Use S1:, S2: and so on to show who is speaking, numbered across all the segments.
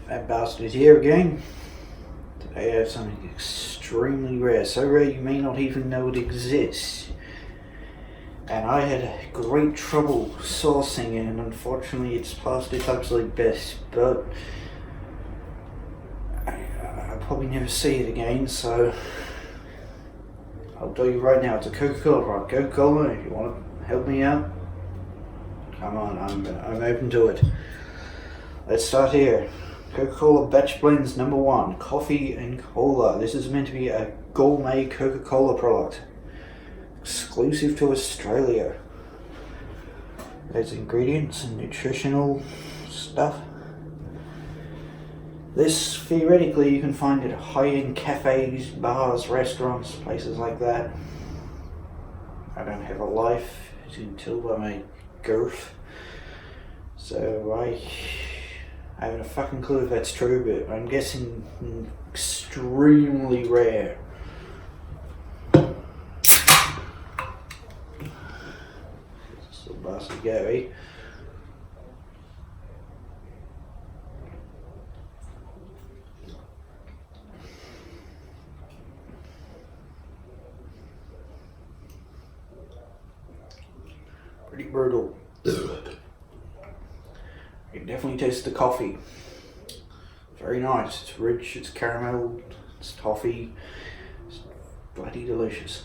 S1: That bastard is here again. Today I have something extremely rare, so rare you may not even know it exists. And I had great trouble sourcing it, and unfortunately it's past its absolute best, but I'll probably never see it again, so I'll tell you right now, it's a Coca-Cola product. Coca-Cola, if you want to help me out, come on, I'm open to it. Let's start here. Coca-Cola Batch Blends #1, coffee and cola. This is meant to be a gourmet Coca-Cola product, exclusive to Australia. There's ingredients and nutritional stuff. This, theoretically, you can find at high-end cafes, bars, restaurants, places like that. I don't have a life until by my girth, so I haven't a fucking clue if that's true, but I'm guessing extremely rare. Still bastard Gary. Pretty brutal. You can definitely taste the coffee. Very nice. It's rich, it's caramel, it's toffee. It's bloody delicious.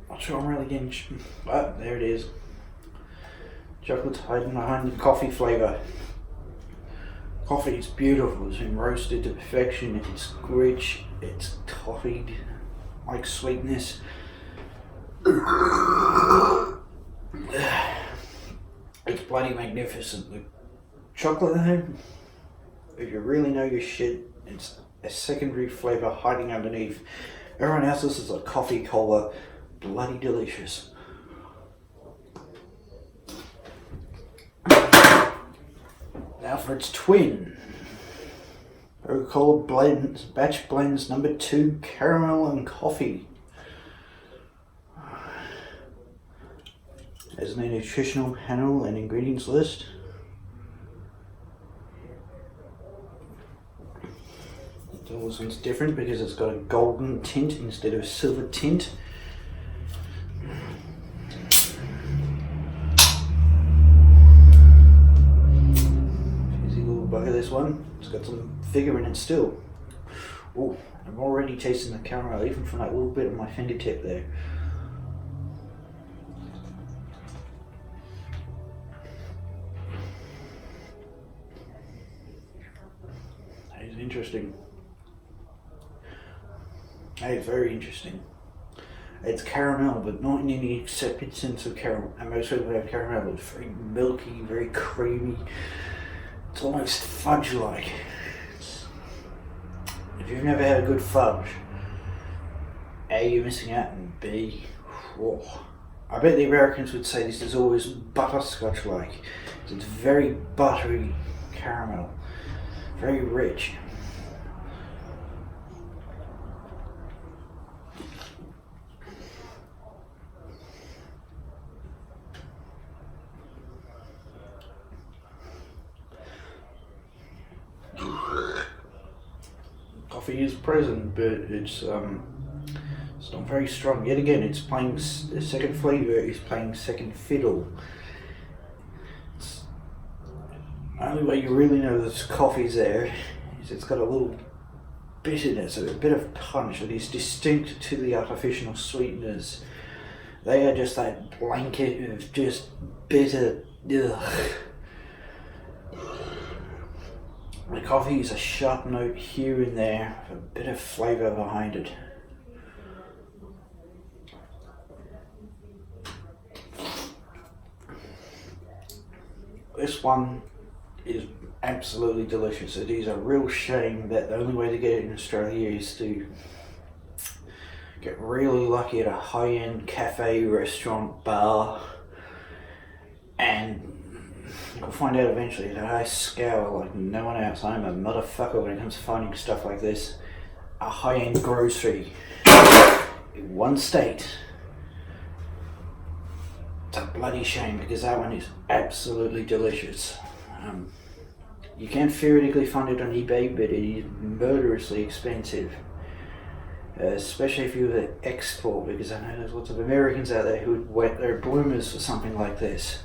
S1: Not sure I'm really getting, but there it is. Chocolate's hiding behind the coffee flavour. Coffee is beautiful, it's been roasted to perfection, it's rich, it's toffeed, like sweetness. It's bloody magnificent. The chocolate though, if you really know your shit, it's a secondary flavour hiding underneath. Everyone else's is a coffee cola, bloody delicious. Now for its twin, Coca-Cola Batch Blends #2, caramel and coffee. There's a nutritional panel and ingredients list. This one's different because it's got a golden tint instead of a silver tint. Look at this one, it's got some figure in it still. Oh, I'm already tasting the caramel even from that little bit of my fingertip there. That is interesting. That is very interesting. It's caramel, but not in any accepted sense of caramel. And most people have caramel, it's very milky, very creamy. It's almost fudge-like. If you've never had a good fudge, A, you're missing out, and B, oh, I bet the Americans would say this is always butterscotch-like. It's very buttery caramel, very rich. Coffee is present, but it's not very strong. Yet again, it's playing the second flavour is playing second fiddle. The only way you really know that coffee's there is it's got a little bitterness, a bit of punch that is distinct to the artificial sweeteners. They are just that blanket of just bitter. Ugh. The coffee is a sharp note here and there, a bit of flavour behind it. This one is absolutely delicious. It is a real shame that the only way to get it in Australia is to get really lucky at a high-end cafe, restaurant, bar, and you'll find out eventually that I scour like no one else. I'm a motherfucker when it comes to finding stuff like this. a high-end grocery in one state. It's a bloody shame because that one is absolutely delicious. You can theoretically find it on eBay, but it is murderously expensive. Especially if you were to export, because I know there's lots of Americans out there who would wet their bloomers for something like this.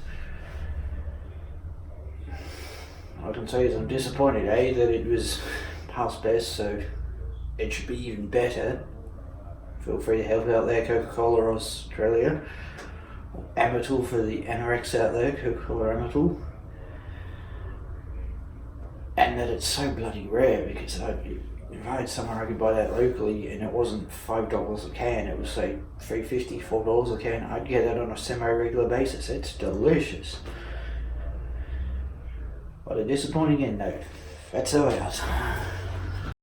S1: All I can say is I'm disappointed, that it was past best, so it should be even better. Feel free to help out there, Coca-Cola Australia. Or Amatil for the anorexes out there, Coca-Cola Amatil. And that it's so bloody rare, because if I had somewhere I could buy that locally and it wasn't $5 a can, it was say $3.50, $4 a can, I'd get that on a semi-regular basis. It's delicious. What a disappointing end though. That's how it is.